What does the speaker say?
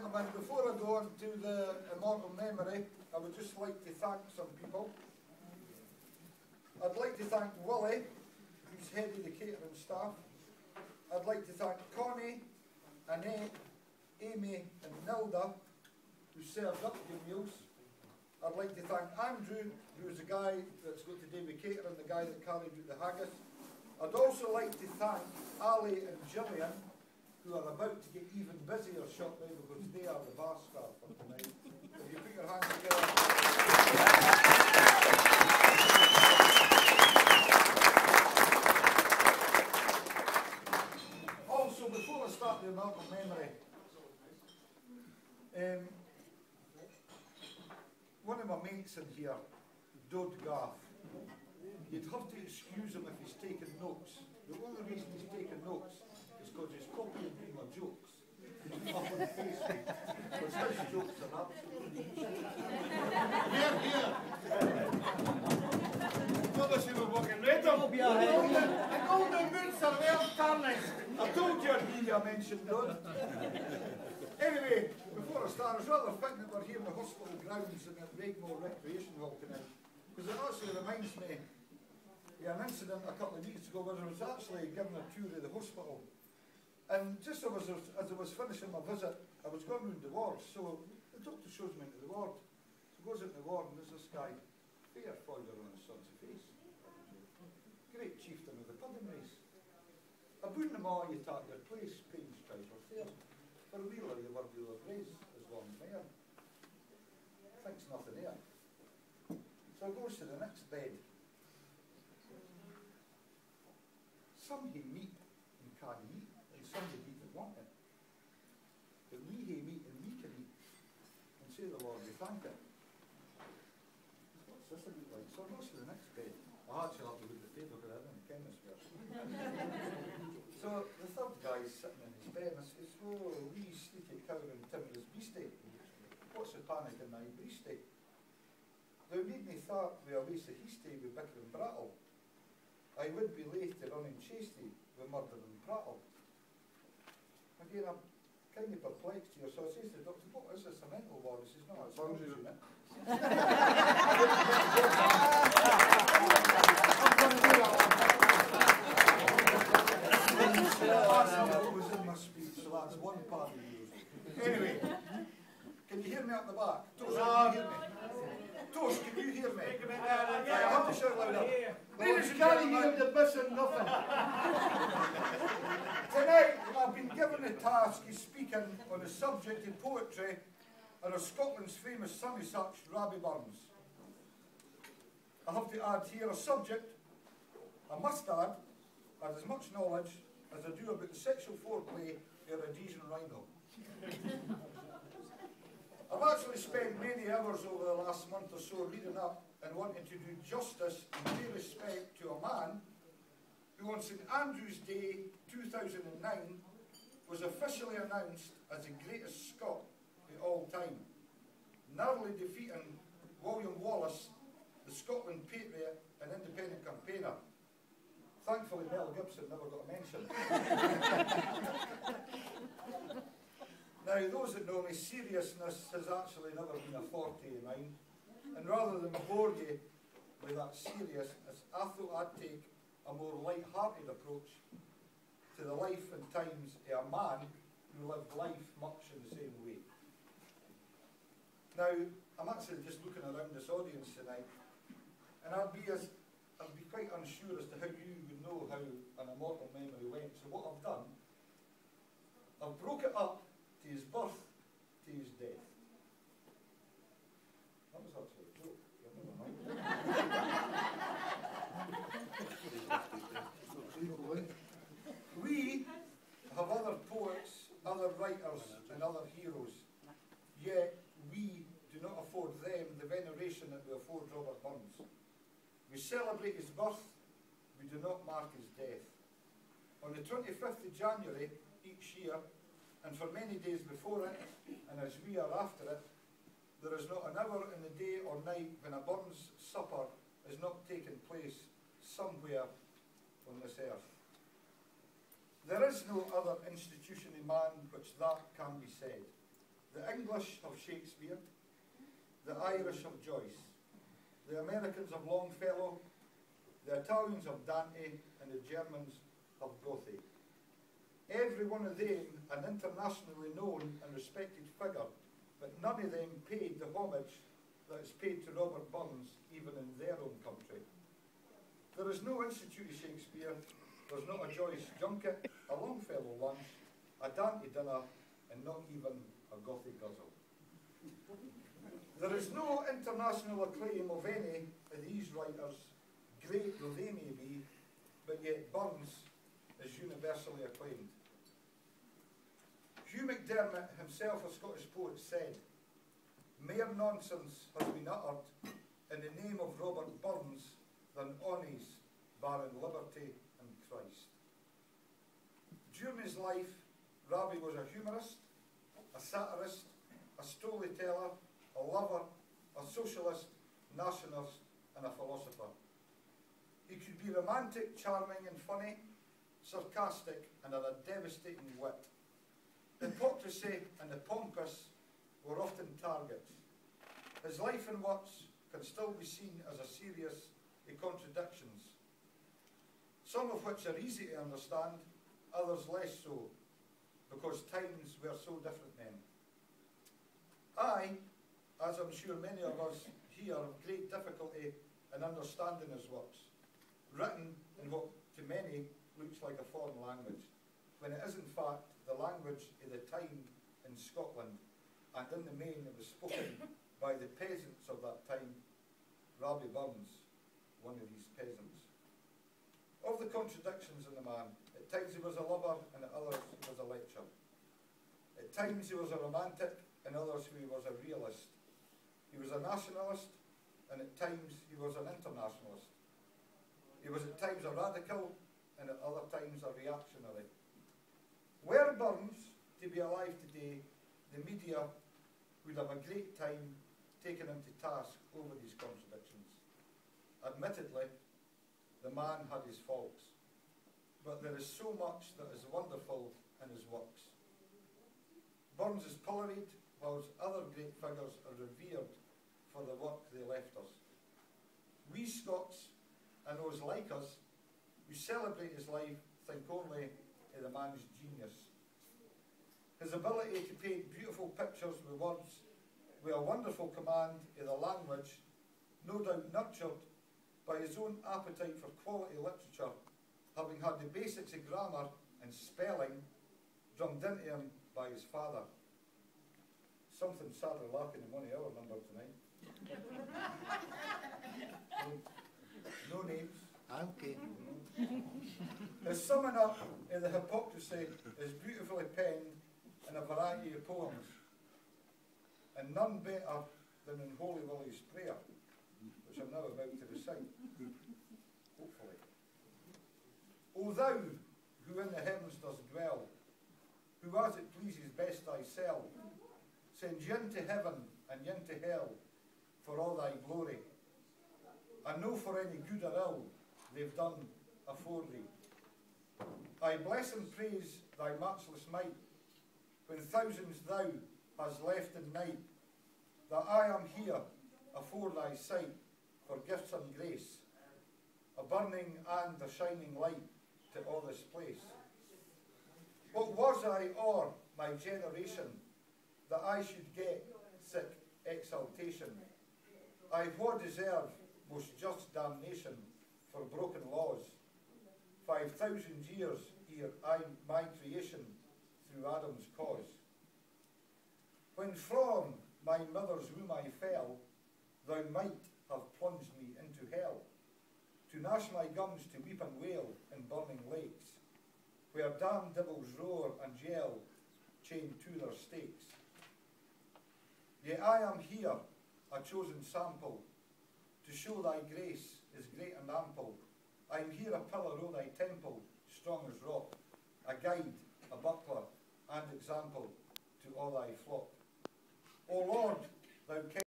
gentlemen, before I go on to the immortal memory, I would just like to thank some people. I'd like to thank Willie, who's head of the catering staff. I'd like to thank Connie, Annette, Amy and Nilda, who served up the meals. I'd like to thank Andrew, who is the guy that's got to do with catering, the guy that carried out the haggis. I'd also like to thank Ali and Gillian, who are about to get even busier shortly because they are the bar staff for tonight. If you put your hands together. Also, before I start the immortal memory, one of my mates in here, Dod Gaff, you'd have to excuse him if he's taking notes. The only reason he's taking notes is because he's copying my jokes up on Facebook. Because his jokes are absolutely useless. Here. Notice you were walking right up. The golden boots are well tarnished. I told you I'd give you a mention, Don. Anyway, before I start, I was rather thinking that we're here in the hospital grounds in the Regmore Recreation Hall tonight. Because it actually reminds me of an incident a couple of weeks ago where I was actually given a tour of the hospital. And just as I was finishing my visit, I was going round the ward, so the doctor shows me into the ward. So he goes into the ward and there's this guy, fair foiler on his son's face. Great chieftain of the pudding race. I wouldn't have all you take your place, Payne's Treasure Fair. For a wheeler you were wheeler race as long there. Thinks nothing there. So I goes to the next bed. Some he meat and can't eat, and some he eat and want it. But we he meat and we can eat. And say the Lord, we thank it. What's this a bit like? So I goes to the next bed. I actually have to look at the table because I didn't ken this bit. So the third guy's sitting in his bed and I says, oh, wee sleepy cow and timorous beastie. What's the panic in my beastie? Thou made me thought we a waste of history with bicker and brattle. I would be late to run and chase thee with murder and prattle. Again, I'm kind of perplexed here, so I says to the doctor, what is this, a mental ward? He says, no, it's a lungs unit. That was in my speech, so that's one part of you. Anyway, can you hear me up the back? Toast, can you hear me? Toast, can you hear me? I have to shout louder. Ladies and gentlemen, you're missing nothing. Tonight, I've been given the task of speaking on the subject of poetry and of Scotland's famous sunny-such, Rabbie Burns. I have to add here a subject I must add had as much knowledge as I do about the sexual foreplay of a Rhodesian rhino. I've actually spent many hours over the last month or so reading up and wanting to do justice and pay respect to a man who on St Andrew's Day 2009 was officially announced as the greatest Scot of all time, narrowly defeating William Wallace, the Scotland patriot and independent campaigner. Thankfully Mel Gibson never got a mention. Now, those that know me, seriousness has actually never been a forte of mine. And rather than bore you with that seriousness, I thought I'd take a more light-hearted approach to the life and times of a man who lived life much in the same way. Now, I'm actually just looking around this audience tonight, and I'd be quite unsure as to how you would know how an immortal memory went. So what I've done, I've broke it up to his birth, to his death. That was actually a joke. We have other poets, other writers and other heroes, yet we do not afford them the veneration that we afford Robert Burns. We celebrate his birth, we do not mark his death. On the 25th of January each year, and for many days before it, and as we are after it, there is not an hour in the day or night when a Burns supper is not taking place somewhere on this earth. There is no other institution in man which that can be said. The English of Shakespeare, the Irish of Joyce, the Americans of Longfellow, the Italians of Dante, and the Germans of Goethe. Every one of them an internationally known and respected figure, but none of them paid the homage that is paid to Robert Burns even in their own country. There is no Institute of Shakespeare, there's not a Joyce junket, a Longfellow lunch, a Dante dinner, and not even a Gothic guzzle. There is no international acclaim of any of these writers, great though they may be, but yet Burns is universally acclaimed. Hugh MacDiarmid, himself a Scottish poet, said, "Mere nonsense has been uttered in the name of Robert Burns than honours barring liberty and Christ." During his life, Rabbie was a humorist, a satirist, a storyteller, a lover, a socialist, nationalist, and a philosopher. He could be romantic, charming and funny, sarcastic and had a devastating wit. Hypocrisy and the pompous were often targets. His life and works can still be seen as a series of contradictions, some of which are easy to understand, others less so, because times were so different then. I, as I'm sure many of us here, have great difficulty in understanding his works, written in what to many looks like a foreign language, when it is in fact the language of the time in Scotland, and in the main it was spoken by the peasants of that time. Rabbie Burns, one of these peasants. Of the contradictions in the man, at times he was a lover and at others he was a lecher. At times he was a romantic and others he was a realist. He was a nationalist and at times he was an internationalist. He was at times a radical and at other times a reactionary. Were Burns to be alive today, the media would have a great time taking him to task over these contradictions. Admittedly, the man had his faults, but there is so much that is wonderful in his works. Burns is pilloried, whilst other great figures are revered for the work they left us. We Scots, and those like us, who celebrate his life, think only of the man's genius. His ability to paint beautiful pictures with words, with a wonderful command of the language, no doubt nurtured by his own appetite for quality literature, having had the basics of grammar and spelling drummed into him by his father. Something sadly lacking in one of our number tonight. No names. Okay. His summing up of the hypocrisy is beautifully penned in a variety of poems, and none better than in Holy Willie's Prayer, which I'm now about to recite, hopefully. O thou, who in the heavens dost dwell, who as it pleases best thyself, send yin to heaven and yin to hell for all thy glory, and no for any good or ill they've done afore thee. I bless and praise thy matchless might, when thousands thou hast left in night, that I am here afore thy sight for gifts and grace, a burning and a shining light to all this place. What was I or my generation, that I should get sick exaltation? I what deserve most just damnation for broken laws, 5,000 years ere I my creation through Adam's cause. When from my mother's womb I fell, thou might have plunged me into hell, to gnash my gums, to weep and wail in burning lakes, where damned devils roar and yell, chained to their stakes. Yet I am here, a chosen sample, to show thy grace is great and ample. I am here a pillar o' thy temple, strong as rock, a guide, a buckler, and example to all thy flock. O Lord, thou